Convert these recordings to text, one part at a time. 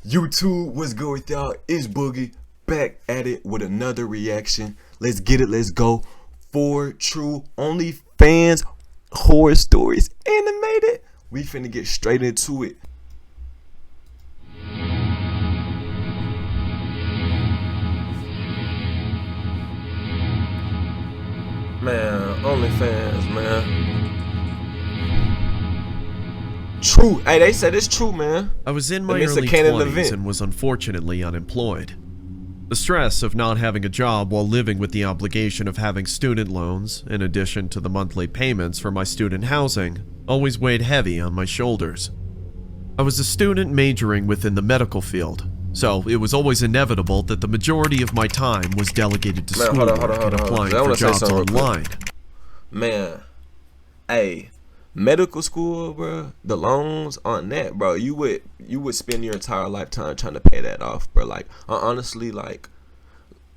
YouTube, what's good with y'all? It's Boogie back at it with another reaction. Let's get it, let's go. 4 true OnlyFans horror stories animated. We finna get straight into it. Man, OnlyFans, man. True. Hey, they said it's true, man. I was in my early 20s and was unfortunately unemployed. The stress of not having a job while living with the obligation of having student loans, in addition to the monthly payments for my student housing, always weighed heavy on my shoulders. I was a student majoring within the medical field, so it was always inevitable that the majority of my time was delegated to schoolwork and applying for jobs online. Man, hey. Medical school, bro, the loans on that, bro, you would spend your entire lifetime trying to pay that off, bro. Like, honestly, like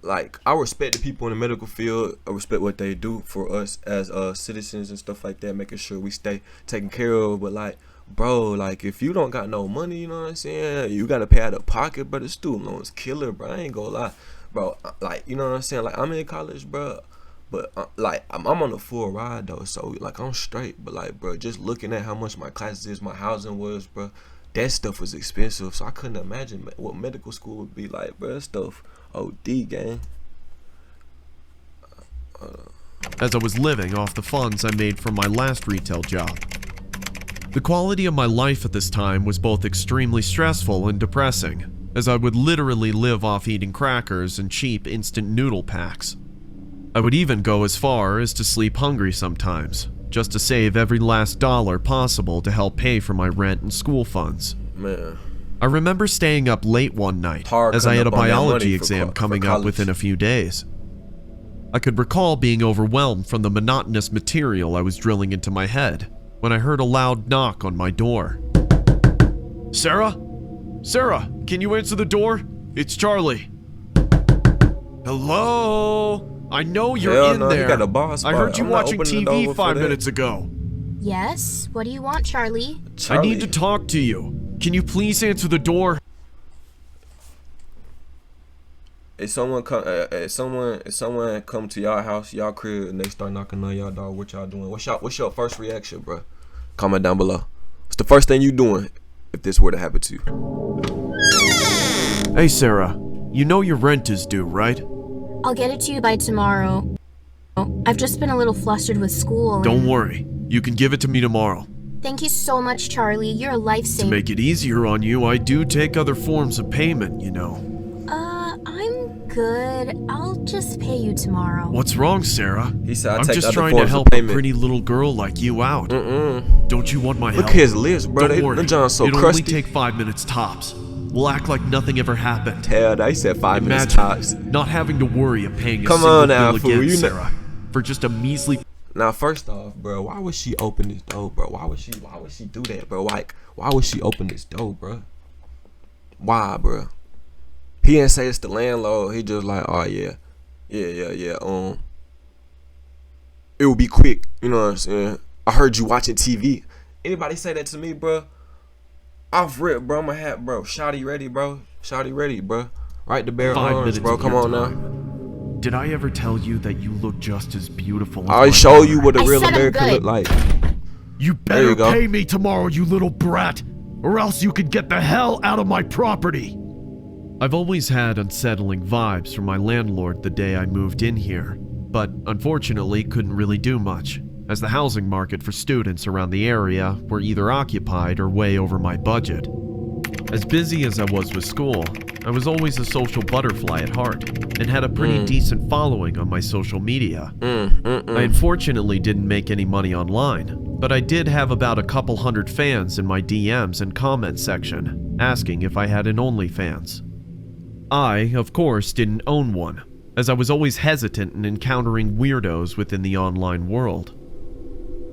I respect the people in the medical field. I respect what they do for us as citizens and stuff like that, making sure we stay taken care of. But like, bro, like if you don't got no money, you know what I'm saying, you gotta pay out of pocket, bro. The student loans killer, bro. I ain't gonna lie, bro. Like, you know what I'm saying, like I'm in college, bro. But like I'm on a full ride though, so like I'm straight. But like, bro, just looking at how much my classes is, my housing was, bro, that stuff was expensive. So I couldn't imagine what medical school would be like, bro. That stuff, OD, gang. As I was living off the funds I made from my last retail job. The quality of my life at this time was both extremely stressful and depressing, as I would literally live off eating crackers and cheap instant noodle packs. I would even go as far as to sleep hungry sometimes, just to save every last dollar possible to help pay for my rent and school funds. Man. I remember staying up late one night, as I had a biology exam coming up within a few days. I could recall being overwhelmed from the monotonous material I was drilling into my head, when I heard a loud knock on my door. Sarah? Sarah, can you answer the door? It's Charlie. Hello? I know you're in there. I heard you watching TV 5 minutes ago. Yes? What do you want, Charlie? I need to talk to you. Can you please answer the door? If someone come to y'all house, y'all crib, and they start knocking on y'all door, what y'all doing? What's your first reaction, bro? Comment down below. What's the first thing you doing if this were to happen to you? Hey Sarah, you know your rent is due, right? I'll get it to you by tomorrow. I've just been a little flustered with school. Don't worry. You can give it to me tomorrow. Thank you so much, Charlie. You're a lifesaver. To make it easier on you, I do take other forms of payment, you know. I'm good. I'll just pay you tomorrow. What's wrong, Sarah? He said, I'm just trying to help a pretty little girl like you out. Don't you want my help? Look at his lips, bro. Don't worry. John's so It'll crusty. only take 5 minutes tops. We'll act like nothing ever happened. Hell, they said 5 minutes tops. Not having to worry of paying a Come single on now, bill fool. again, You Sarah, for just a measly. Now, first off, bro, why would she open this door, bro? Why would she do that, bro? Like, why would she open this door, bro? Why, bro? He didn't say it's the landlord. He just like, oh yeah. It will be quick. You know what I'm saying? I heard you watching TV. Anybody say that to me, bro? Off rip, bro. I'ma have, bro. Shotty ready, bro. Shotty ready, bro. Right the bare arms, bro. Come on now. Did I ever tell you that you look just as beautiful as I show you what a real American look like. You better pay me tomorrow, you little brat, or else you could get the hell out of my property. I've always had unsettling vibes from my landlord the day I moved in here, but unfortunately couldn't really do much, as the housing market for students around the area were either occupied or way over my budget. As busy as I was with school, I was always a social butterfly at heart, and had a pretty decent following on my social media. I unfortunately didn't make any money online, but I did have about a couple hundred fans in my DMs and comment section, asking if I had an OnlyFans. I, of course, didn't own one, as I was always hesitant in encountering weirdos within the online world.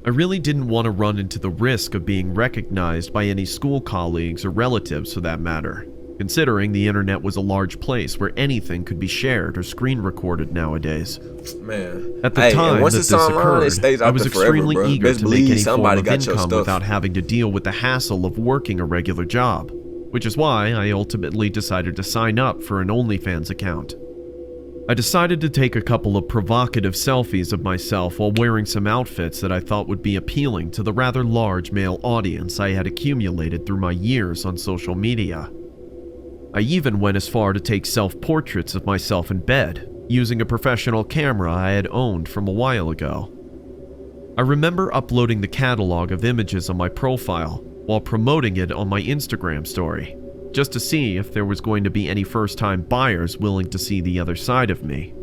I really didn't want to run into the risk of being recognized by any school colleagues or relatives for that matter, considering the internet was a large place where anything could be shared or screen recorded nowadays. Man. At the time that this occurred, I was extremely eager to make any form of income without having to deal with the hassle of working a regular job. which is why I ultimately decided to sign up for an OnlyFans account. I decided to take a couple of provocative selfies of myself while wearing some outfits that I thought would be appealing to the rather large male audience I had accumulated through my years on social media. I even went as far to take self-portraits of myself in bed, using a professional camera I had owned from a while ago. I remember uploading the catalog of images on my profile while promoting it on my Instagram story, just to see if there was going to be any first-time buyers willing to see the other side of me.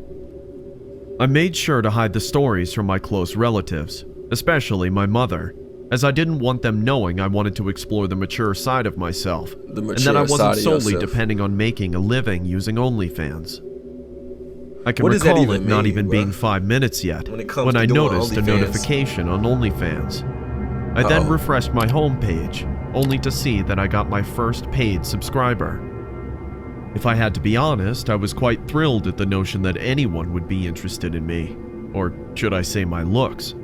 I made sure to hide the stories from my close relatives, especially my mother, as I didn't want them knowing I wanted to explore the mature side of myself, and that I wasn't solely depending on making a living using OnlyFans. I can recall it not even being 5 minutes yet when I noticed a notification on OnlyFans. I then refreshed my homepage, only to see that I got my first paid subscriber. If I had to be honest, I was quite thrilled at the notion that anyone would be interested in me, or should I say my looks.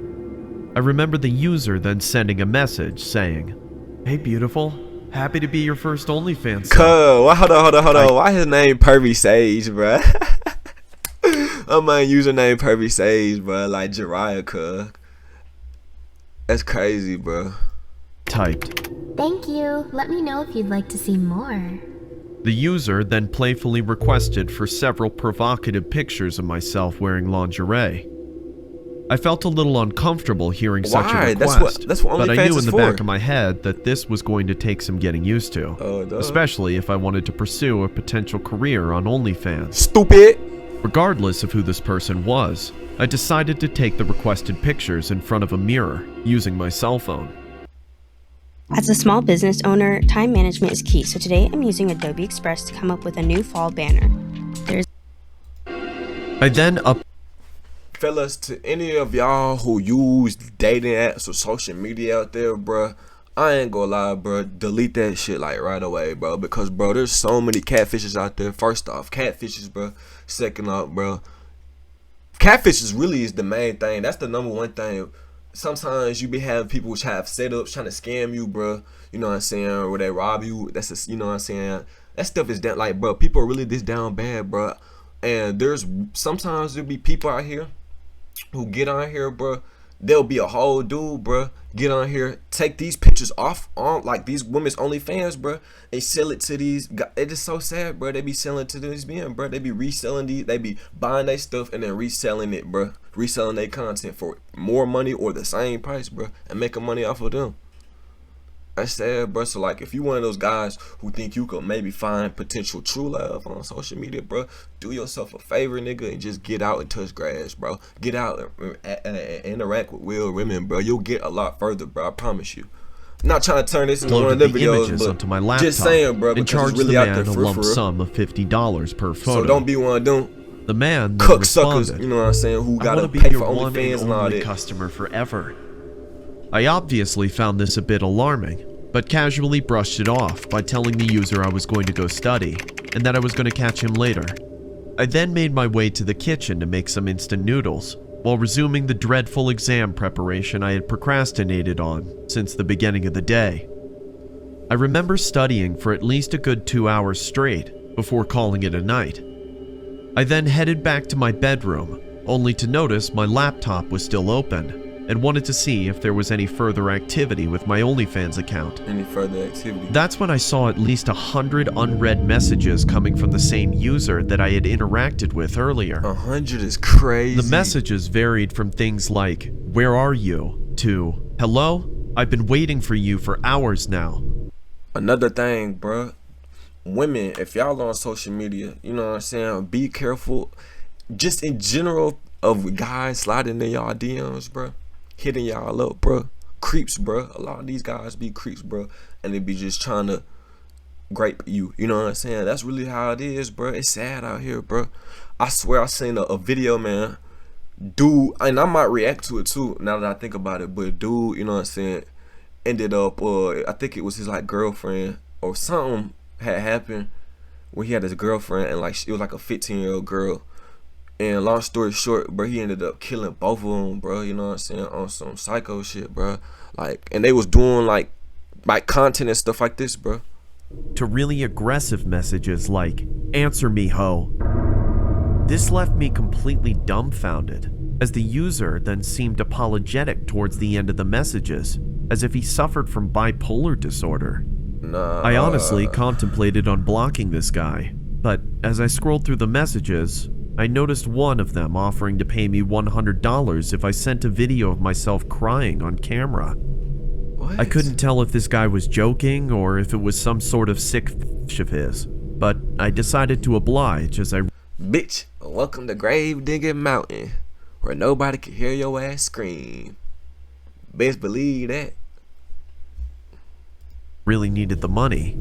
I remember the user then sending a message saying, "Hey beautiful, happy to be your first OnlyFans." Hold on. Why his name Pervy Sage, bruh? My username Pervy Sage, bruh, like Jiraiya, cuz. That's crazy, bruh. Typed, Thank you. Let me know if you'd like to see more. The user then playfully requested for several provocative pictures of myself wearing lingerie. I felt a little uncomfortable hearing such a request, that's what but I knew in the for. back of my head that this was going to take some getting used to, especially if I wanted to pursue a potential career on OnlyFans. Stupid! Regardless of who this person was, I decided to take the requested pictures in front of a mirror using my cell phone. As a small business owner, time management is key, so today I'm using Adobe Express to come up with a new fall banner. I then Fellas, to any of y'all who use dating apps or social media out there, bruh, I ain't gonna lie, bruh, delete that shit like right away, bro, because, bro, there's so many catfishes out there. First off, catfishes, bro. Second off, bro, catfishes really is the main thing. That's the number one thing. Sometimes you be having people which have setups trying to scam you, bro. You know what I'm saying? Or they rob you. That's you know what I'm saying? That stuff is down, like, bro, people are really this down bad, bro. And sometimes there'll be people out here who get on here, bro. There'll be a whole dude, bro, get on here, take these pictures off on like these women's OnlyFans, bro. They sell it to these guys. It's just so sad, bro. They be selling to these men, bro. They be reselling these. They be buying their stuff and then reselling it, bro. Reselling their content for more money or the same price, bro, and making money off of them. That's sad, bro. So, like, if you one of those guys who think you could maybe find potential true love on social media, bro, do yourself a favor, nigga, and just get out and touch grass, bro. Get out and interact with real women, bro. You'll get a lot further, bro. I promise you. I'm not trying to turn this into one of the videos, but onto my laptop just saying, bro, because it's really out there for a lump sum of $50 per photo. So don't be one of them the man cook suckers, you know what I'm saying, who gotta pay for OnlyFans and all that. Customer forever. I obviously found this a bit alarming, but casually brushed it off by telling the user I was going to go study and that I was going to catch him later. I then made my way to the kitchen to make some instant noodles, while resuming the dreadful exam preparation I had procrastinated on since the beginning of the day. I remember studying for at least a good 2 hours straight before calling it a night. I then headed back to my bedroom, only to notice my laptop was still open, and wanted to see if there was any further activity with my OnlyFans account. Any further activity? That's when I saw at least 100 unread messages coming from the same user that I had interacted with earlier. 100 is crazy. The messages varied from things like, "Where are you?" to, "Hello? I've been waiting for you for hours now." Another thing, bro. Women, if y'all on social media, you know what I'm saying, be careful. Just in general of guys sliding in y'all DMs, bro. Hitting y'all up, bro. Creeps, bro. A lot of these guys be creeps, bro. And they be just trying to grape you. You know what I'm saying? That's really how it is, bro. It's sad out here, bro. I swear I seen a video, man. Dude, and I might react to it too, now that I think about it. But dude, you know what I'm saying, ended up, I think it was his like girlfriend or something had happened where he had his girlfriend and like it was like a 15-year-old girl. And long story short, bro, he ended up killing both of them, bro. You know what I'm saying? On some psycho shit, bro. Like, and they was doing like content and stuff like this, bro. to really aggressive messages like, "Answer me, ho." This left me completely dumbfounded, as the user then seemed apologetic towards the end of the messages, as if he suffered from bipolar disorder. Nah. I honestly contemplated on blocking this guy, but as I scrolled through the messages, I noticed one of them offering to pay me $100 if I sent a video of myself crying on camera. What? I couldn't tell if this guy was joking or if it was some sort of sick f*** of his, but I decided to oblige as I Bitch, welcome to Grave Digging Mountain, where nobody can hear your ass scream. Best believe that. really needed the money.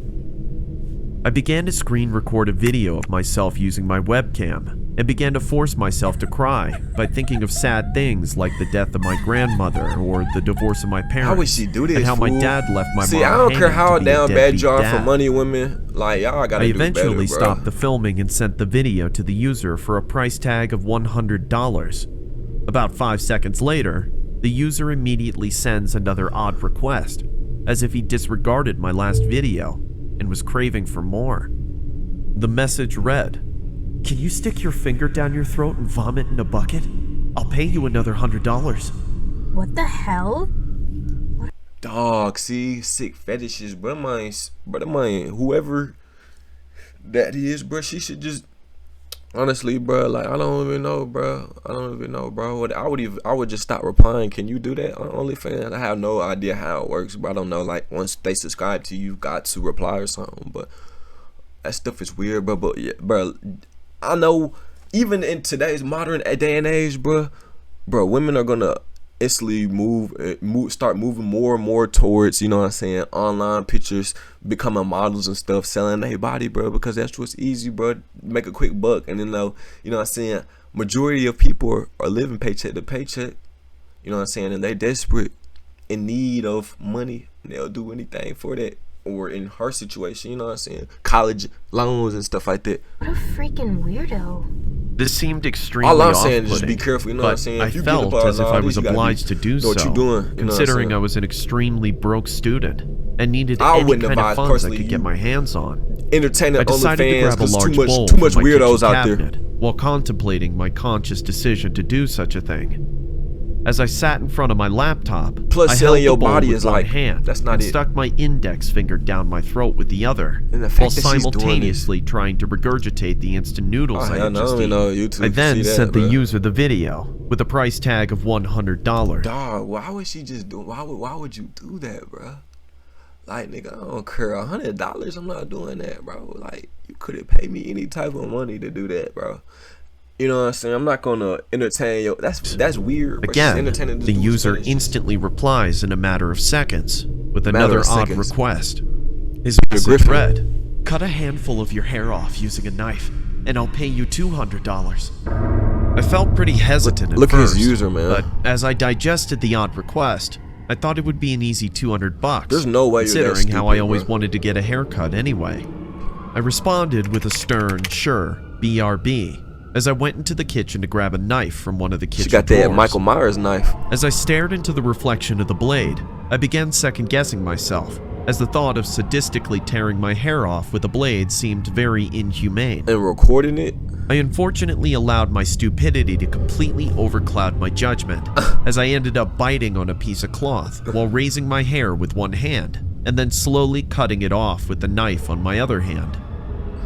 I began to screen record a video of myself using my webcam and began to force myself to cry by thinking of sad things like the death of my grandmother or the divorce of my parents. How would she do this? And how my fool? dad left my See, mom I don't care hanging how to be a down bad deadbeat you are for dad. money, women. Like, y'all gotta I do better, eventually bro. stopped the filming and sent the video to the user for a price tag of $100. About 5 seconds later, the user immediately sends another odd request, as if he disregarded my last video and was craving for more. The message read, "Can you stick your finger down your throat and vomit in a bucket? I'll pay you another $100. What the hell? Dog, see, sick fetishes, bro. Mine, whoever that is, bro, she should just, honestly, bro, like, I don't even know, bro. I would just stop replying. Can you do that on OnlyFans? I have no idea how it works, but I don't know, like, once they subscribe to you, got to reply or something, but that stuff is weird, bro. But yeah, bro, I know even in today's modern day and age, bro, women are gonna instantly start moving more and more towards, you know what I'm saying, online pictures, becoming models and stuff, selling their body, bro, because that's what's easy, bro. Make a quick buck, and you know what I'm saying. Majority of people are living paycheck to paycheck, you know what I'm saying, and they desperate, in need of money. They'll do anything for that. Or in her situation, you know what I'm saying, college loans and stuff like that. What a freaking weirdo. This seemed extremely All I'm saying is just be off-putting, careful, you know what I'm saying. I If you felt get as if I was you gotta obliged to do know so, what you doing, you know what I'm considering saying? I was an extremely broke student and needed I any wouldn't kind of advise funds I personally could get you my hands on. Entertaining I decided to OnlyFans grab a because large bowl too much from my weirdos kitchen out there. cabinet while contemplating my conscious decision to do such a thing. As I sat in front of my laptop, Plus, I selling held your the bowl body with is one like, hand that's not and it. stuck my index finger down my throat with the other, And the fact while that she's doing this. simultaneously trying to regurgitate the instant noodles I I had don't just even eaten. know YouTube I can then see that, sent the bro. user the video with a price tag of $100. Dog, why would she just do? Why would you do that, bro? Like, nigga, I don't care. $100, I'm not doing that, bro. Like, you couldn't pay me any type of money to do that, bro. You know what I'm saying? I'm not gonna entertain you. That's weird. Bro. She's Again, entertaining this the dude's user fetish. instantly replies in a matter of seconds with Matter another of odd seconds. request. His You're message Griffin. read, "Cut a handful of your hair off using a knife, and I'll pay you $200. I felt pretty hesitant at Look at first, his user, man. but as I digested the odd request, I thought it would be an easy $200. There's no way you're that considering how I stupid, always bro. wanted to get a haircut anyway. I responded with a stern, sure, BRB, as I went into the kitchen to grab a knife from one of the kitchen She got that drawers. Michael Myers knife. As I stared into the reflection of the blade, I began second-guessing myself, as the thought of sadistically tearing my hair off with a blade seemed very inhumane. And recording it. I unfortunately allowed my stupidity to completely overcloud my judgment, as I ended up biting on a piece of cloth while raising my hair with one hand, and then slowly cutting it off with the knife on my other hand.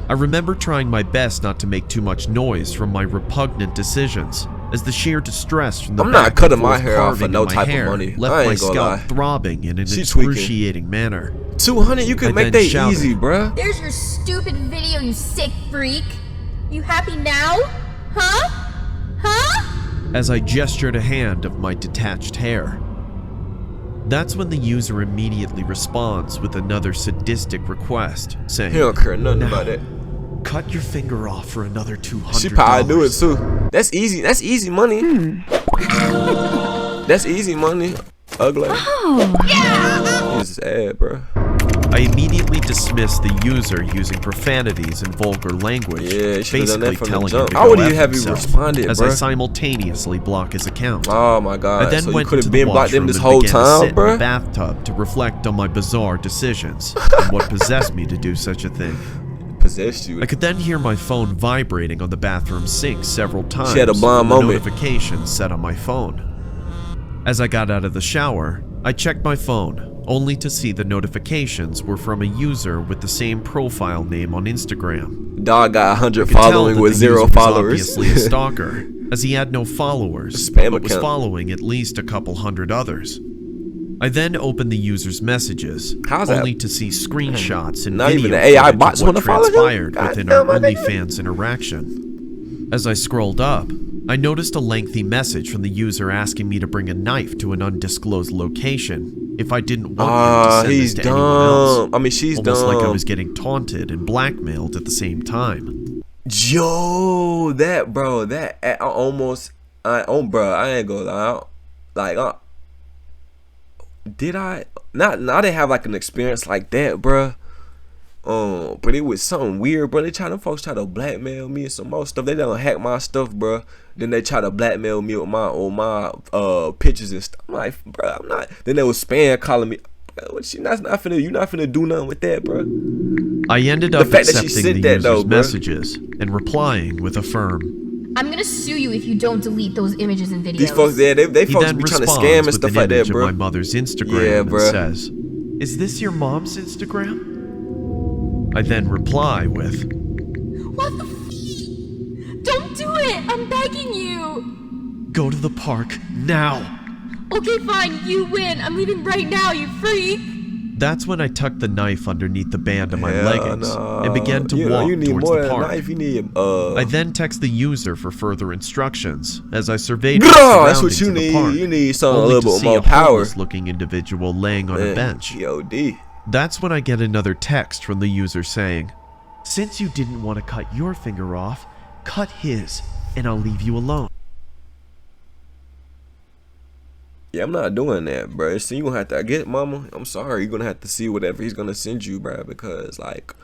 I remember trying my best not to make too much noise from my repugnant decisions, as the sheer distress from the I'm not back cutting and my forth hair off for carving no in my type of hair money. left I my ain't gonna scalp lie. throbbing in an She tweaking. excruciating manner. 200, you I can make then that shouted, easy, bruh. There's your stupid video, you sick freak. You happy now? Huh? Huh? As I gestured a hand of my detached hair. That's when the user immediately responds with another sadistic request, saying, He don't care nothing "Now, about that. cut your finger off for another $200. She probably do it too. That's easy. That's easy money. That's easy money. Ugly. Oh. It's sad, bro. I immediately dismissed the user using profanities and vulgar language, basically telling him to How would go you F have you himself, responded, as bro? I simultaneously block his account. Oh my god! I then so went you could into have the been blocked them washroom this and whole began to time, sit in bro. the bathtub to reflect on my bizarre decisions and what possessed me to do such a thing. Possessed you. I could then hear my phone vibrating on the bathroom sink several times She had a blind from the moment. notifications set on my phone. As I got out of the shower, I checked my phone, only to see the notifications were from a user with the same profile name on Instagram. Dog got 100 I could tell following that with the 0 user was followers. obviously a stalker, as he had no followers, Spam but was account. following at least a couple hundred others. I then opened the user's messages, How's that? only to see screenshots and Not video even the AI footage bots of what wanna follow him? transpired God within damn, our my nigga. OnlyFans interaction. As I scrolled up, I noticed a lengthy message from the user asking me to bring a knife to an undisclosed location if I didn't want him to send He's this to anyone else. dumb. I mean, she's Almost dumb. like I was getting taunted and blackmailed at the same time. Yo, that bro, that I almost, bro, I ain't gonna lie, like, did I? Not, I didn't have like an experience like that, bro. But it was something weird, bro. Them folks try to blackmail me and some more stuff. They done hack my stuff, bro. Then they try to blackmail me with my pictures and stuff. I'm like, bro, I'm not. Then they was spam calling me. What you not finna do nothing with that, bro. I ended up fact that she accepting sent the that, user's though, bro. messages and replying with a firm. I'm gonna sue you if you don't delete those images and videos. These folks, yeah, they He folks then be trying to responds scam and with stuff an like that, image bro. of my mother's Instagram Yeah, and bro. says, "Is this your mom's Instagram?" I then reply with, What the f? Don't do it! I'm begging you! "Go to the park now." Okay, fine, you win. I'm leaving right now, you freak! That's when I tucked the knife underneath the band of my Hell leggings no. and began to You walk need towards more the than a park. knife. You need I then text the user for further instructions as I surveyed the Bro, that's what surroundings you of the need. park, You need something a only little to bit see more a power. homeless-looking individual laying on a bench. G.O.D. That's when I get another text from the user saying, "Since you didn't want to cut your finger off, cut his, and I'll leave you alone." Yeah, I'm not doing that, bro. So you gonna have to get, mama. I'm sorry. You're gonna have to see whatever he's gonna send you, bro. Because like,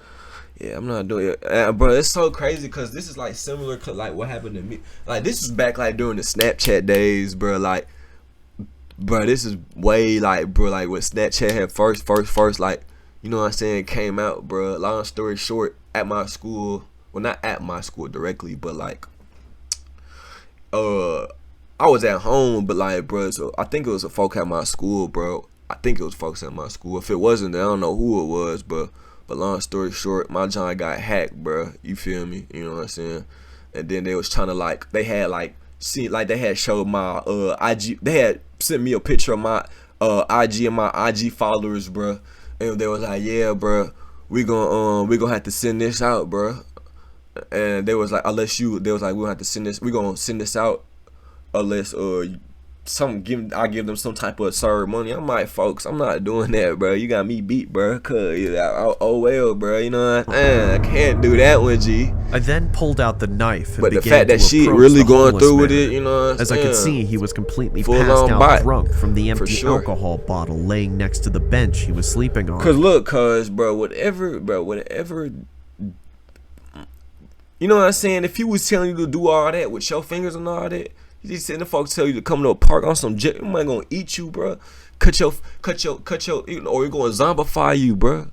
yeah, I'm not doing it, bro. It's so crazy because this is like similar to like what happened to me. Like this was back like during the Snapchat days, bro. Like, bro, this is way like, bro, like when Snapchat had first, like, you know what I'm saying, came out, bro. Long story short, at my school, well, not at my school directly, but like, I was at home, but like, bro, so I think it was a folk at my school, bro. I think it was folks at my school. If it wasn't, I don't know who it was, but long story short, my John got hacked, bro. You feel me? You know what I'm saying? And then they was trying to like, they had like, see, like they had showed my IG. They had sent me a picture of my IG and my IG followers, bro. And they was like, yeah, bro, we gonna have to send this out, bro. And they was like, they was like, we'll have to send this. We gonna send this out. Unless I give them some type of ceremony. I'm like, folks, I'm not doing that, bro. You got me beat, bro. Cause oh well, bro. You know what? I can't do that one, G. I then pulled out the knife and But the began fact that to she approach really the going homeless through with man, it, you know what I'm as I could saying? see he was completely Full passed on out bot, drunk from the for empty sure. alcohol bottle laying next to the bench he was sleeping on. Cause look, bro, whatever, you know what I'm saying? If he was telling you to do all that with your fingers and all that, he's sitting the folks tell you to come to a park on some jet. You might gonna eat you, bro. Cut your, you know, or you're gonna zombify you, bro. You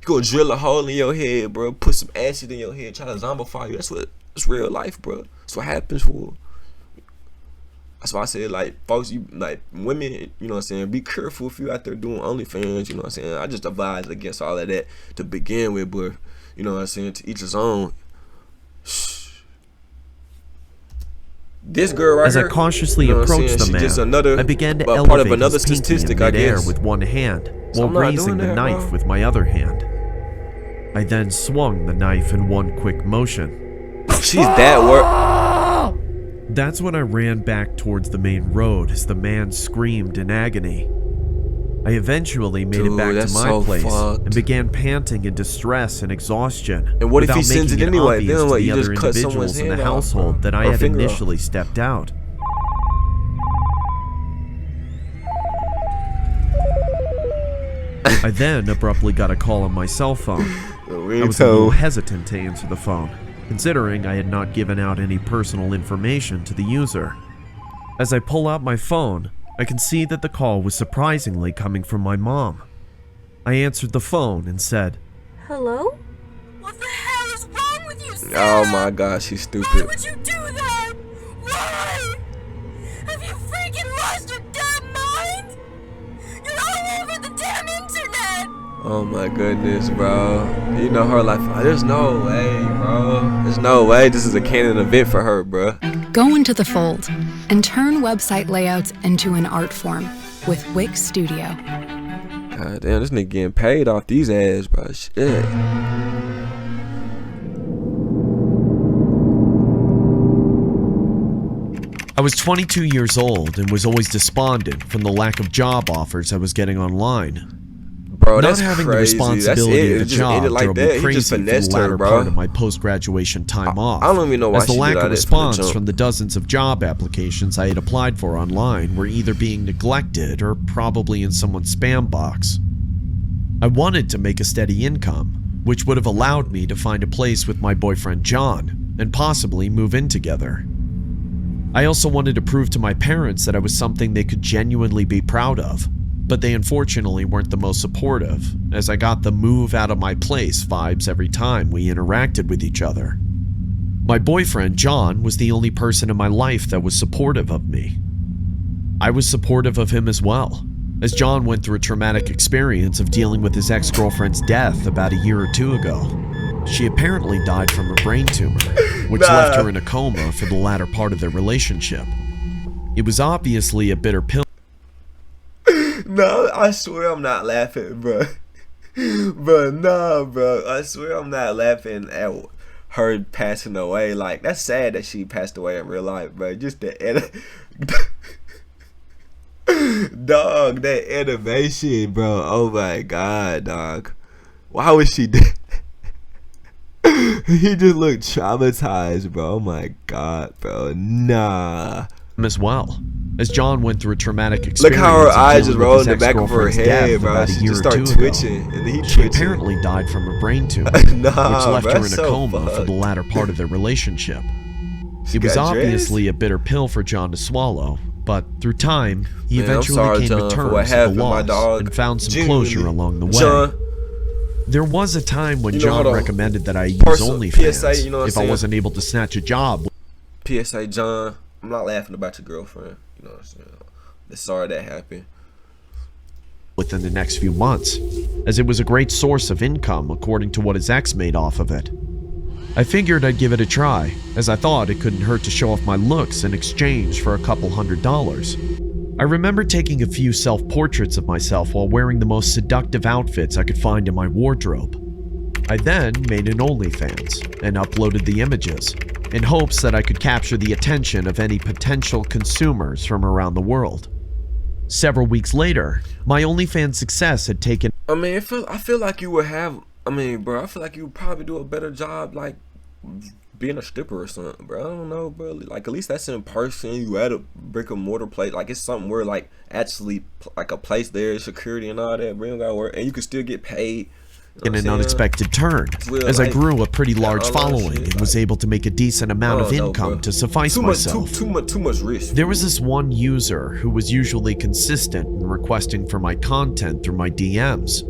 gonna drill a hole in your head, bro. Put some acid in your head, try to zombify you. That's real life, bro. That's what happens for. That's why I said, like, folks, you like women, you know what I'm saying, be careful if you out there doing OnlyFans, you know what I'm saying. I just advise against all of that to begin with, but you know what I'm saying, to each his own. This girl right As here, I cautiously you know what I'm approached the saying, she just man, another, I began to part elevate of another his pinky statistic, in I midair guess. with one hand, So while I'm not raising doing the that, knife bro. with my other hand. I then swung the knife in one quick motion. She's that work. That's when I ran back towards the main road as the man screamed in agony. I eventually made it back to that's my so place fucked. and began panting in distress and exhaustion. And what if he without sends making it anyway? obvious Then what, to the you other just cut individuals someone's in the hand off, household that I or had finger off. initially stepped out. I then abruptly got a call on my cell phone. I was a little hesitant to answer the phone, considering I had not given out any personal information to the user. As I pull out my phone, I can see that the call was surprisingly coming from my mom. I answered the phone and said, Hello? What the hell is wrong with you, Sarah? Oh my gosh, she's stupid. Why would you do that? Why? Have you freaking lost your damn mind? You're all over the damn internet! Oh my goodness, bro. You know her life. There's no way, bro. There's no way this is a canon event for her, bro. Go into the fold and turn website layouts into an art form with Wix Studio. God damn, this nigga getting paid off these ads, bro. Shit. I was 22 years old and was always despondent from the lack of job offers I was getting online. Bro, Not that's having crazy. the responsibility of a job like drove that. me crazy for the latter part of my post-graduation time off. I don't even know why as the she lack did of that response from the dozens of job applications I had applied for online were either being neglected or probably in someone's spam box. I wanted to make a steady income, which would have allowed me to find a place with my boyfriend John and possibly move in together. I also wanted to prove to my parents that I was something they could genuinely be proud of, but they unfortunately weren't the most supportive, as I got the move out of my place vibes every time we interacted with each other. My boyfriend John was the only person in my life that was supportive of me. I was supportive of him as well, as John went through a traumatic experience of dealing with his ex-girlfriend's death about a year or two ago. She apparently died from a brain tumor, which left her in a coma for the latter part of their relationship. It was obviously a bitter pill. No, I swear I'm not laughing, bro. Bro, nah, bro. I swear I'm not laughing at her passing away. Like, that's sad that she passed away in real life, bro. Just the dog, that animation, bro. Oh my god, dog. Why would she do? He just looked traumatized, bro. Oh my god, bro. Nah. As well, as John went through a traumatic experience. Look how her eyes just dealing with rolled in his the back of her ex-girlfriend's head, death bro. about a She year just or started two twitching, ago. and then he She twitching. apparently died from a brain tumor, Nah, which left bro, her in a that's so coma for fucked. the latter part of their relationship. She It was got obviously a bitter pill for John to swallow, but through time, he Man, I'm eventually sorry, came John, to for terms what with the happened, my loss dog. and found some Genuinely. closure along the way. John, There was a time when You know, John hold on. recommended that I use Personal OnlyFans PSA, you know what I'm if I saying? wasn't able to snatch a job PSA, John, I'm not laughing about your girlfriend. You know what I'm saying? Sorry that happened. within the next few months, as it was a great source of income according to what his ex made off of it. I figured I'd give it a try, as I thought it couldn't hurt to show off my looks in exchange for a couple $100s. I remember taking a few self-portraits of myself while wearing the most seductive outfits I could find in my wardrobe. I then made an OnlyFans and uploaded the images, in hopes that I could capture the attention of any potential consumers from around the world. Several weeks later, my OnlyFans success had taken. I mean, I feel like you would have. I mean, bro, I feel like you would probably do a better job, like being a stripper or something, bro. I don't know, bro. Like, at least that's in person. You at a brick and mortar place. Like, it's something where, like, actually, like a place there, security and all that. Bro, you don't gotta work, and you can still get paid. You know in an unexpected turn, Real as I life. grew a pretty large all that following shit, and was able to make a decent amount of I don't know, income bro. to suffice Too myself. much risk. There was this one user who was usually consistent in requesting for my content through my DMs.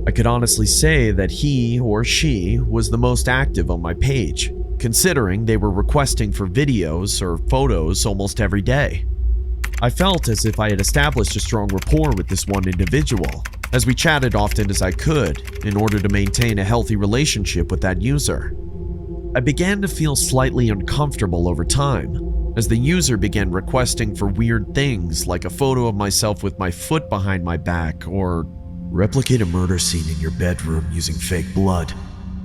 I could honestly say that he or she was the most active on my page, considering they were requesting for videos or photos almost every day. I felt as if I had established a strong rapport with this one individual, as we chatted often as I could in order to maintain a healthy relationship with that user. I began to feel slightly uncomfortable over time, as the user began requesting for weird things like a photo of myself with my foot behind my back or replicate a murder scene in your bedroom using fake blood.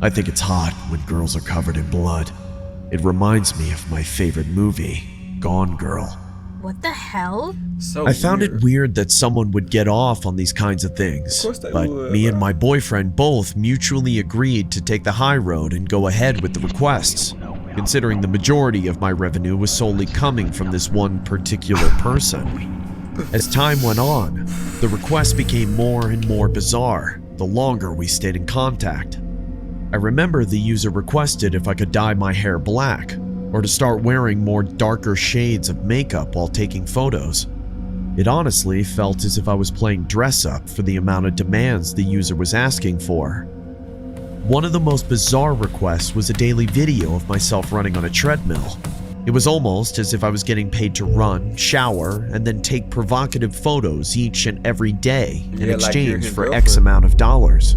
I think it's hot when girls are covered in blood. It reminds me of my favorite movie, Gone Girl. What the hell? So I found it weird that someone would get off on these kinds of things, Of course they but would, me and bro. my boyfriend both mutually agreed to take the high road and go ahead with the requests, considering the majority of my revenue was solely coming from this one particular person. As time went on, the requests became more and more bizarre the longer we stayed in contact. I remember the user requested if I could dye my hair black or to start wearing more darker shades of makeup while taking photos. It honestly felt as if I was playing dress up for the amount of demands the user was asking for. One of the most bizarre requests was a daily video of myself running on a treadmill. It was almost as if I was getting paid to run, shower, and then take provocative photos each and every day in exchange for X amount of dollars.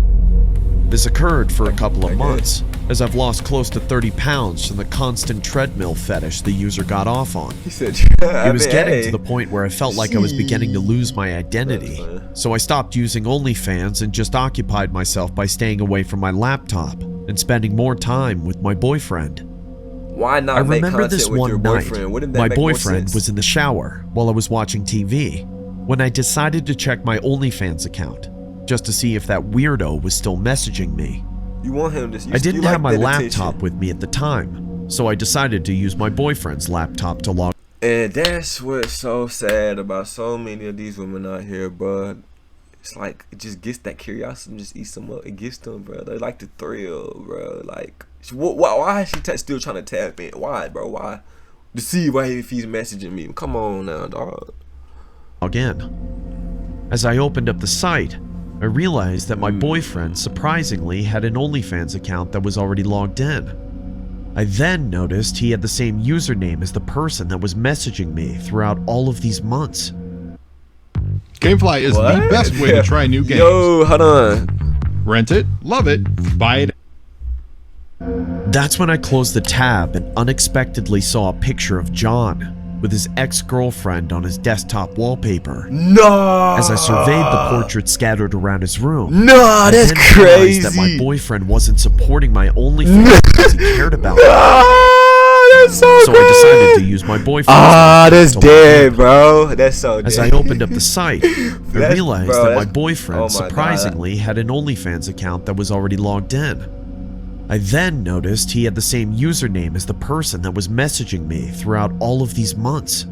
This occurred for a couple of months, as I've lost close to 30 pounds from the constant treadmill fetish the user got off on. He said, It was getting to the point where I felt like I was beginning to lose my identity, so I stopped using OnlyFans and just occupied myself by staying away from my laptop and spending more time with my boyfriend. Why not I make remember content this with your one night, boyfriend? Wouldn't that my make more boyfriend sense? was in the shower while I was watching TV when I decided to check my OnlyFans account just to see if that weirdo was still messaging me. You want him to? I didn't have my laptop with me at the time, so I decided to use my boyfriend's laptop to log. And that's what's so sad about so many of these women out here, bro. It's like it just gets that curiosity and just eats them up. It gets them, bro. They like the thrill, bro. Like, why is she still trying to tap in? Why, bro? Why? To see why if he's messaging me. Come on now, dog. Again. As I opened up the site, I realized that my boyfriend surprisingly had an OnlyFans account that was already logged in. I then noticed he had the same username as the person that was messaging me throughout all of these months. Gamefly is the best way to try new games. Yo, hold on. Rent it, love it, buy it. That's when I closed the tab and unexpectedly saw a picture of John with his ex-girlfriend on his desktop wallpaper. No! As I surveyed the portrait scattered around his room, No, that's I then realized crazy. that my boyfriend wasn't supporting my OnlyFans because he cared about me. That's so So I decided to use my boyfriend's that's to dead, log in. bro. That's so dead. As I opened up the site, I That's- realized bro, that my that's- boyfriend oh my God. surprisingly had an OnlyFans account that was already logged in. I then noticed he had the same username as the person that was messaging me throughout all of these months.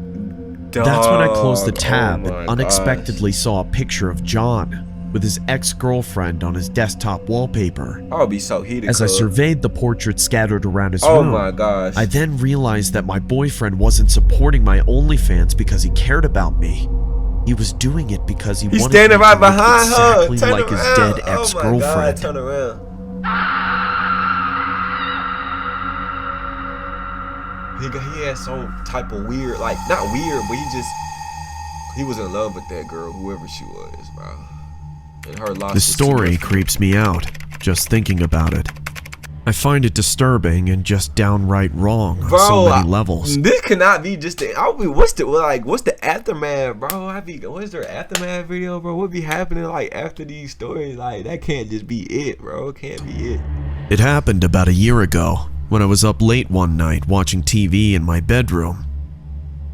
That's when I closed the tab and unexpectedly saw a picture of John with his ex-girlfriend on his desktop wallpaper. I'll be so heated. As I cuz. surveyed the portrait scattered around his Oh room, my gosh. I then realized that my boyfriend wasn't supporting my OnlyFans because he cared about me. He was doing it because he He's wanted standing me to right look behind her. exactly Turn like his around. dead Oh my God, ex-girlfriend. turn around. He had some type of weird, like not weird, but he was in love with that girl, whoever she was, bro. And her loss. This story creeps me out, just thinking about it. I find it disturbing and just downright wrong on so many levels. This cannot be just the. What's the aftermath, bro? What's their aftermath video, bro? What be happening like after these stories? Like that can't just be it, bro. It can't be it. It happened about a year ago when I was up late one night watching TV in my bedroom.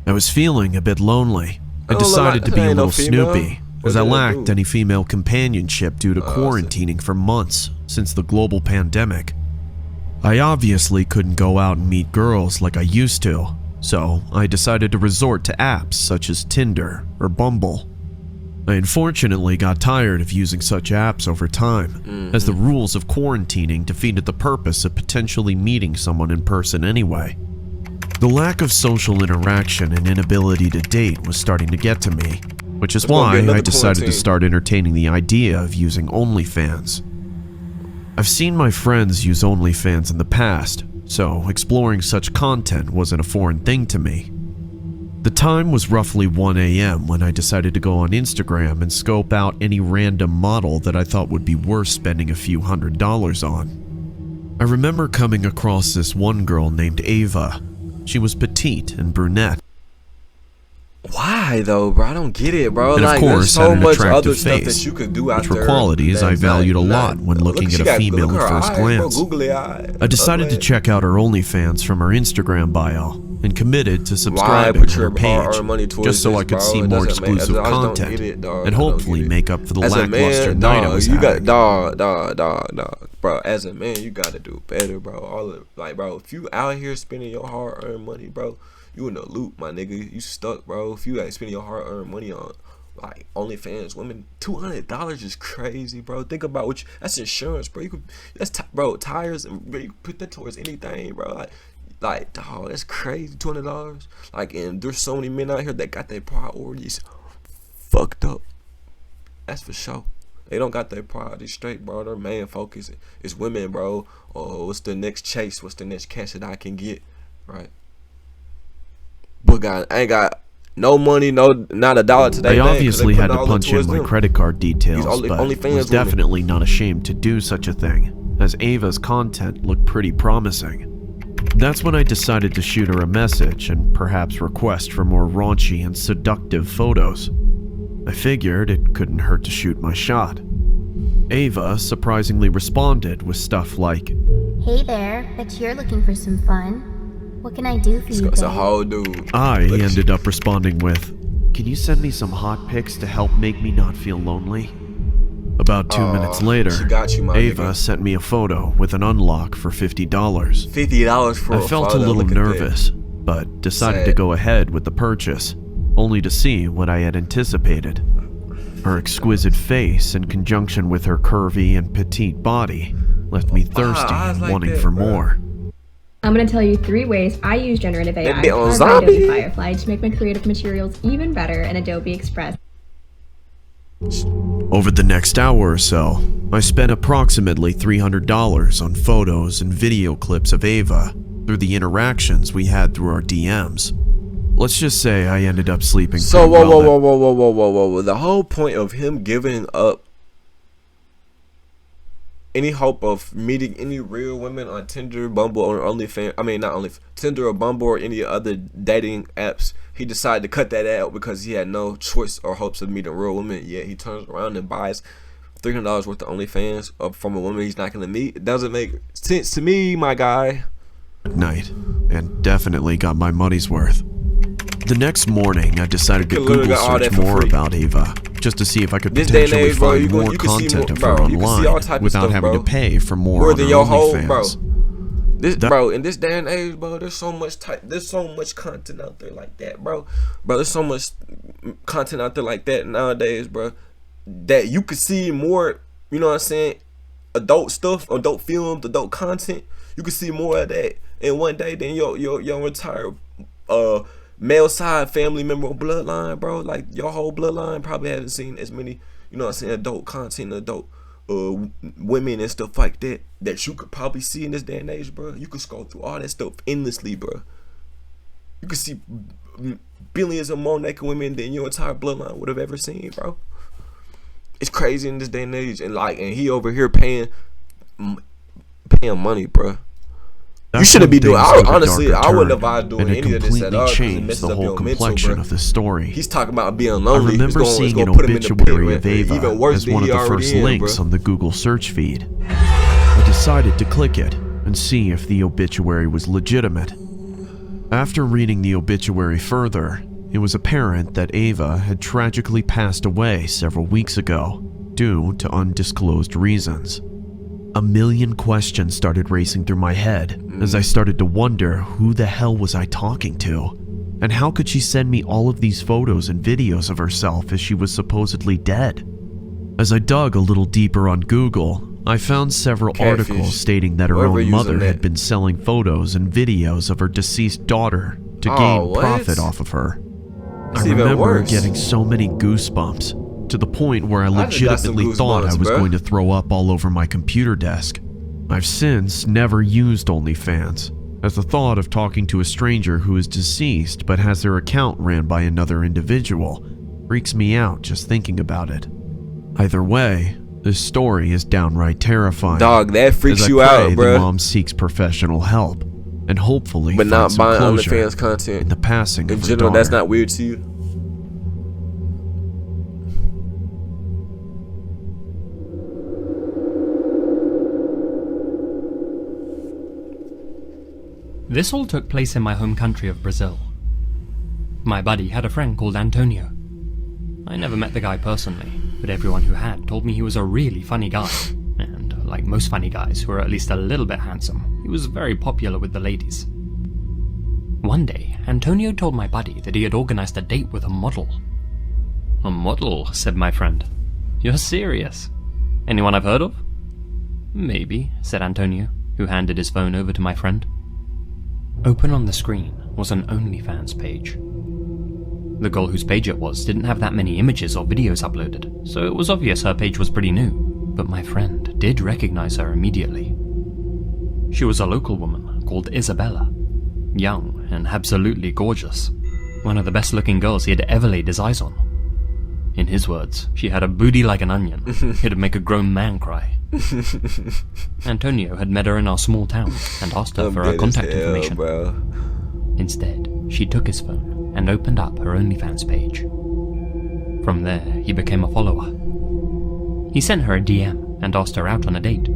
I was feeling a bit lonely and decided to be a little snoopy, as I lacked any female companionship due to quarantining for months since the global pandemic. I obviously couldn't go out and meet girls like I used to, so I decided to resort to apps such as Tinder or Bumble. I unfortunately got tired of using such apps over time, as the rules of quarantining defeated the purpose of potentially meeting someone in person anyway. The lack of social interaction and inability to date was starting to get to me, which is why I decided to start entertaining the idea of using OnlyFans. I've seen my friends use OnlyFans in the past, so exploring such content wasn't a foreign thing to me. The time was roughly 1 a.m. when I decided to go on Instagram and scope out any random model that I thought would be worth spending a few $100s on. I remember coming across this one girl named Ava. She was petite and brunette. Why though, bro? I don't get it, bro. And like, of course, there's so had an much attractive other stuff face, that you could do out which there. were qualities I valued a lot when looking at a female at first glance. I decided to check out her OnlyFans from her Instagram bio and committed to subscribing to her page just so I could see more exclusive content and hopefully make up for the lackluster night I was having. Dog. bro, as a man, you gotta do better, bro. Bro, if you out here spending your hard-earned money, bro, you in the loop, my nigga. You stuck, bro. If you ain't spending your hard-earned money on like OnlyFans women, $200 is crazy, bro. Think about that's insurance, bro. Bro, tires, and bro, you put that towards anything, bro. Like, dog, that's crazy. $200. Like, and there's so many men out here that got their priorities fucked up. That's for sure. They don't got their priorities straight, bro. Their main focus is women, bro. Or what's the next chase? What's the next cash that I can get, right? But guys, I ain't got no money, not $1 today. I obviously had to punch in my credit card details, but was definitely not ashamed to do such a thing, as Ava's content looked pretty promising. That's when I decided to shoot her a message and perhaps request for more raunchy and seductive photos. I figured it couldn't hurt to shoot my shot. Ava surprisingly responded with stuff like, "Hey there, bet you're looking for some fun. What can I do for you, It's a whole dude." I ended up responding with, "Can you send me some hot pics to help make me not feel lonely?" About 2 minutes later, Ava sent me a photo with an unlock for $50. $50 for a photo? I felt a little nervous, but decided to go ahead with the purchase, only to see what I had anticipated. Her exquisite face, in conjunction with her curvy and petite body, left me thirsty and wanting for more. I'm going to tell you 3 ways I use generative AI Maybe on powered by Zombie. Adobe Firefly to make my creative materials even better in Adobe Express. Over the next hour or so, I spent approximately $300 on photos and video clips of Ava through the interactions we had through our DMs. Let's just say I ended up sleeping So pretty well that- whoa. The whole point of him giving up any hope of meeting any real women on Tinder, Bumble, or OnlyFans, not OnlyFans, Tinder or Bumble or any other dating apps, he decided to cut that out because he had no choice or hopes of meeting real women. Yet he turns around and buys $300 worth of OnlyFans from a woman he's not going to meet. It doesn't make sense to me, my guy. Night, and definitely got my money's worth. The next morning, I decided to Google search more about Ava, just to see if I could potentially find more content of her online without having to pay for more on her OnlyFans. In this day and age, bro, there's so much content out there like that, bro. There's so much content out there like that nowadays, bro, that you could see more, you know what I'm saying, adult stuff, adult films, adult content. You could see more of that in one day than your entire male side family member or bloodline, bro. Like, your whole bloodline probably hasn't seen as many, you know what I'm saying, adult content, adult women and stuff like that you could probably see in this day and age, bro. You could scroll through all that stuff endlessly, bro. You could see billions of more naked women than your entire bloodline would have ever seen, bro. It's crazy in this day and age, and he over here paying money, bro. You shouldn't be doing. Honestly, I wouldn't advise doing any of this at all. Changed the whole complexion of the story. He's talking about being lonely. I remember seeing an obituary of Ava as one of the first links on the Google search feed. I decided to click it and see if the obituary was legitimate. After reading the obituary further, it was apparent that Ava had tragically passed away several weeks ago due to undisclosed reasons. A million questions started racing through my head as I started to wonder who the hell was I talking to, and how could she send me all of these photos and videos of herself as she was supposedly dead? As I dug a little deeper on Google, I found several articles stating that her own mother had been selling photos and videos of her deceased daughter to gain profit off of her. I remember getting so many goosebumps, to the point where I legitimately thought I was going to throw up all over my computer desk. I've since never used OnlyFans, as the thought of talking to a stranger who is deceased but has their account ran by another individual freaks me out just thinking about it. Either way, this story is downright terrifying. Dog, that freaks you out, bro. The mom seeks professional help and hopefully but not buying OnlyFans content in the passing in of general. her That's daughter. not weird to you? This all took place in my home country of Brazil. My buddy had a friend called Antonio. I never met the guy personally, but everyone who had told me he was a really funny guy, and like most funny guys who are at least a little bit handsome, he was very popular with the ladies. One day, Antonio told my buddy that he had organized a date with a model. A model, said my friend. You're serious? Anyone I've heard of? Maybe, said Antonio, who handed his phone over to my friend. Open on the screen was an OnlyFans page. The girl whose page it was didn't have that many images or videos uploaded, so it was obvious her page was pretty new, but my friend did recognize her immediately. She was a local woman called Isabella, young and absolutely gorgeous, one of the best looking girls he had ever laid his eyes on. In his words, she had a booty like an onion, it'd make a grown man cry. Antonio had met her in our small town and asked her for her contact information. Bro. Instead, she took his phone and opened up her OnlyFans page. From there, he became a follower. He sent her a DM and asked her out on a date.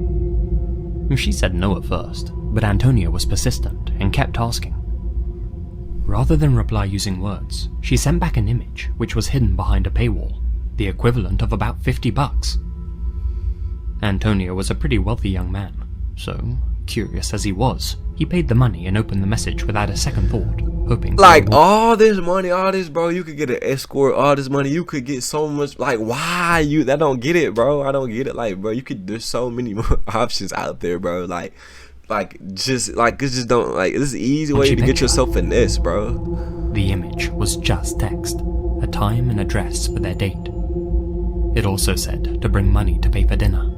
She said no at first, but Antonio was persistent and kept asking. Rather than reply using words, she sent back an image which was hidden behind a paywall, the equivalent of about $50. Antonio was a pretty wealthy young man, so, curious as he was, he paid the money and opened the message without a second thought, hoping for like all this money, all this, bro, you could get an escort, all this money, you could get so much, like, why you, I don't get it, bro, I don't get it, like, bro, you could, there's so many more options out there, bro, like, just, like, this just don't, like, this is an easy way to get yourself finesse, bro. The image was just text, a time and address for their date. It also said to bring money to pay for dinner.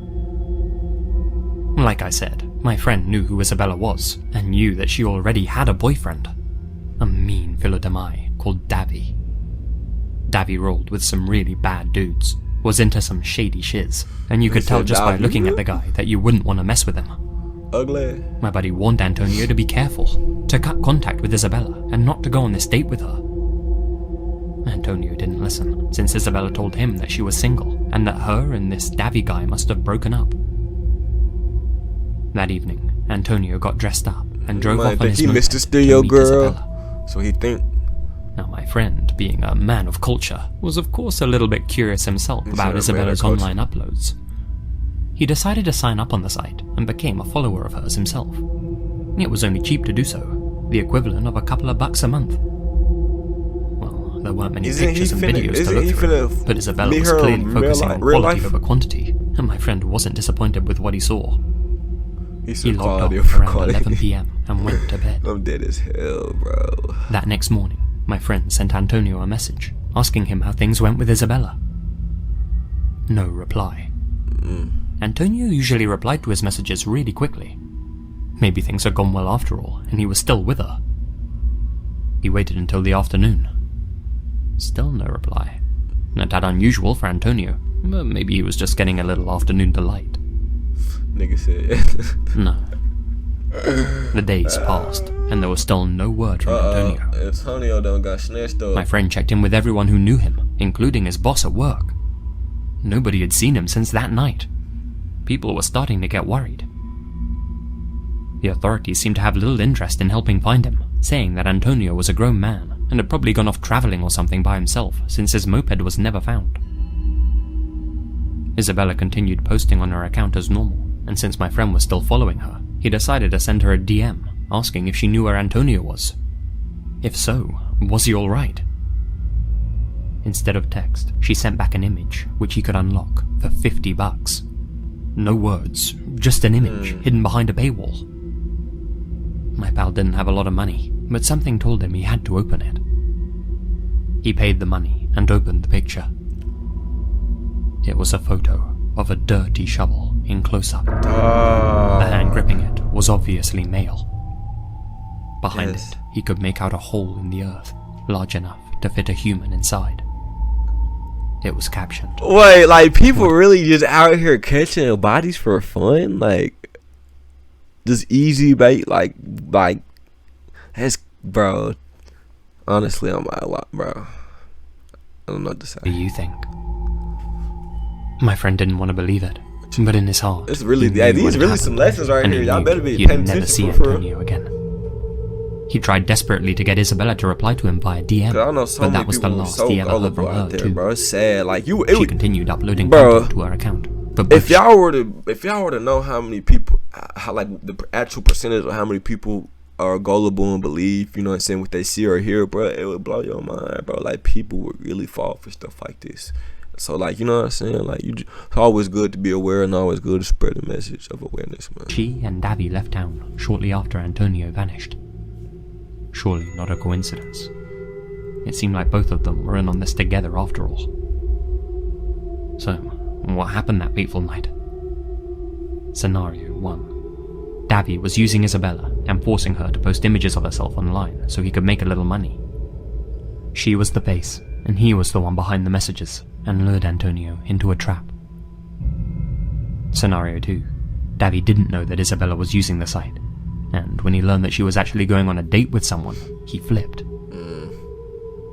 Like I said, my friend knew who Isabella was, and knew that she already had a boyfriend. A mean filo de mai called Davy. Davy rolled with some really bad dudes, was into some shady shiz, and you could tell just by looking at the guy that you wouldn't want to mess with him. Ugly. My buddy warned Antonio to be careful, to cut contact with Isabella, and not to go on this date with her. Antonio didn't listen, since Isabella told him that she was single, and that her and this Davy guy must have broken up. That evening, Antonio got dressed up and drove off on his moped missed the studio girl, so he think. Now my friend, being a man of culture, was of course a little bit curious himself about Isabella's online uploads. He decided to sign up on the site and became a follower of hers himself. It was only cheap to do so, the equivalent of a couple of bucks a month. Well, there weren't many pictures and videos to look through, but Isabella was clearly focusing on quality over quantity, and my friend wasn't disappointed with what he saw. He logged off around 11 PM and went to bed. I'm dead as hell, bro. That next morning, my friend sent Antonio a message, asking him how things went with Isabella. No reply. Antonio usually replied to his messages really quickly. Maybe things had gone well after all, and he was still with her. He waited until the afternoon. Still no reply. Not that unusual for Antonio, but maybe he was just getting a little afternoon delight. Nigga said. No. The days passed, and there was still no word from Antonio. Antonio done got snatched up. My friend checked in with everyone who knew him, including his boss at work. Nobody had seen him since that night. People were starting to get worried. The authorities seemed to have little interest in helping find him, saying that Antonio was a grown man and had probably gone off traveling or something by himself since his moped was never found. Isabella continued posting on her account as normal, and since my friend was still following her, he decided to send her a DM, asking if she knew where Antonio was. If so, was he alright? Instead of text, she sent back an image, which he could unlock for $50. No words, just an image hidden behind a paywall. My pal didn't have a lot of money, but something told him he had to open it. He paid the money and opened the picture. It was a photo of a dirty shovel in close-up. The hand gripping it was obviously male. Behind it, he could make out a hole in the earth, large enough to fit a human inside. It was captioned. Wait, like, people really just out here catching bodies for fun? Like, just easy bait? Like, that's, bro. Honestly, I'm a lot, bro. I don't know what to say. What do you think? My friend didn't want to believe it, but in his heart, it's really, these really some lessons right here. Y'all better be paying attention. He'd never see Antonio again. He tried desperately to get Isabella to reply to him via DM, but that was the last he ever heard from her too. Bro. It's sad. Like she continued uploading content to her account, But if y'all were to know how many people, how like the actual percentage of how many people are gullible and believe, you know what I'm saying, what they see or hear, bro, it would blow your mind, bro. Like, people would really fall for stuff like this. So, like, you know what I'm saying? Like, it's always good to be aware and always good to spread the message of awareness, man. She and Davy left town shortly after Antonio vanished. Surely not a coincidence. It seemed like both of them were in on this together after all. So, what happened that fateful night? Scenario 1. Davy was using Isabella and forcing her to post images of herself online so he could make a little money. She was the face, and he was the one behind the messages, and lured Antonio into a trap. Scenario 2. Davy didn't know that Isabella was using the site, and when he learned that she was actually going on a date with someone, he flipped.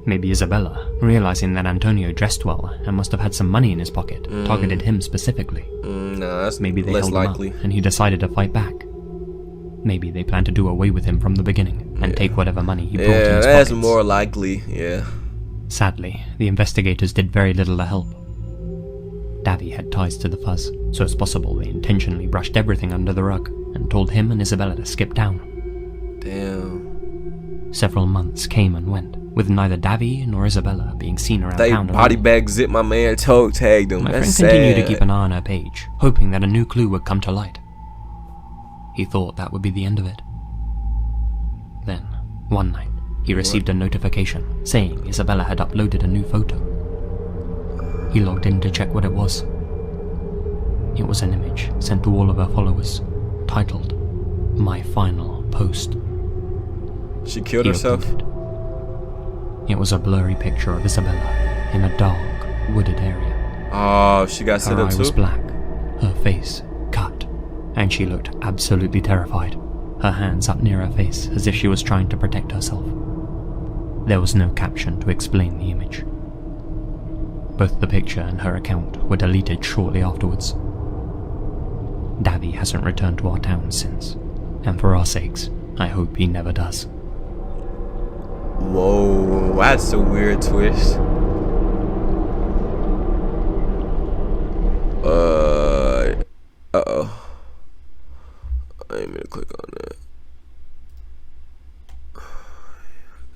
Maybe Isabella, realizing that Antonio dressed well and must have had some money in his pocket, targeted him specifically. Nah, that's Maybe they less held likely. him up, and he decided to fight back. Maybe they planned to do away with him from the beginning and take whatever money he brought in his pockets. Yeah, that's more likely, yeah. Sadly, the investigators did very little to help. Davy had ties to the fuzz, so it's possible they intentionally brushed everything under the rug and told him and Isabella to skip town. Damn. Several months came and went, with neither Davy nor Isabella being seen around They town at body all. bag zipped my man, toe tagged him. My That's friend continued sad. to keep an eye on her page, hoping that a new clue would come to light. He thought that would be the end of it. Then, one night, he received a notification saying Isabella had uploaded a new photo. He logged in to check what it was. It was an image sent to all of her followers, titled, "My Final Post." She killed He herself? opened it. It was a blurry picture of Isabella in a dark, wooded area. Oh, she got set Her up eye too? was black, her face cut, and she looked absolutely terrified, her hands up near her face as if she was trying to protect herself. There was no caption to explain the image. Both the picture and her account were deleted shortly afterwards. Davy hasn't returned to our town since, and for our sakes, I hope he never does. Whoa, that's a weird twist. Uh-oh. I ain't mean to click on that.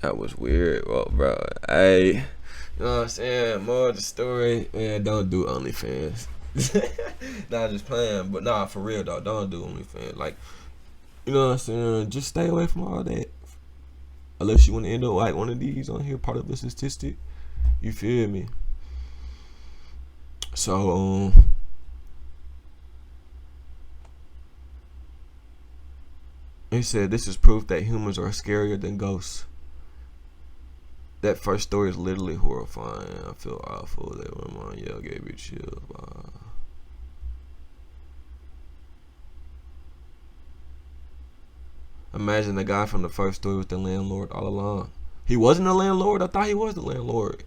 That was weird. Well, bro, you know what I'm saying? More of the story, man, don't do OnlyFans. Nah, just playing, but nah, for real though, don't do OnlyFans. Like, you know what I'm saying? Just stay away from all that. Unless you want to end up like one of these on here, part of the statistic. You feel me? So, he said this is proof that humans are scarier than ghosts. That first story is literally horrifying. I feel awful. That one on Yale gave me chills. Imagine the guy from the first story was the landlord all along. He wasn't the landlord? I thought he was the landlord.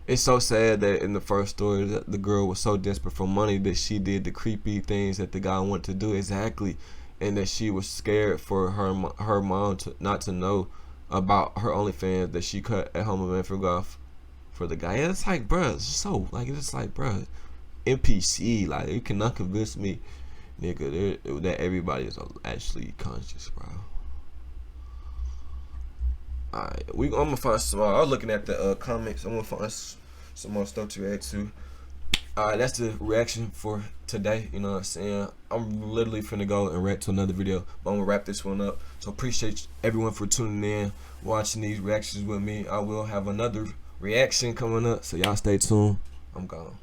It's so sad that in the first story that the girl was so desperate for money that she did the creepy things that the guy wanted to do exactly, and that she was scared for her mom to not to know about her OnlyFans that she cut at home and forgot off for the guy. And it's like, bruh, it's so like it's like, bruh, NPC, like you cannot convince me, nigga, that everybody is actually conscious, bro. Alright, I'm gonna find some more. I was looking at the comments. I'm gonna find some more stuff to react to. Alright, that's the reaction for today. You know what I'm saying? I'm literally finna go and react to another video, but I'm gonna wrap this one up. So appreciate everyone for tuning in, watching these reactions with me. I will have another reaction coming up, so y'all stay tuned. I'm gone.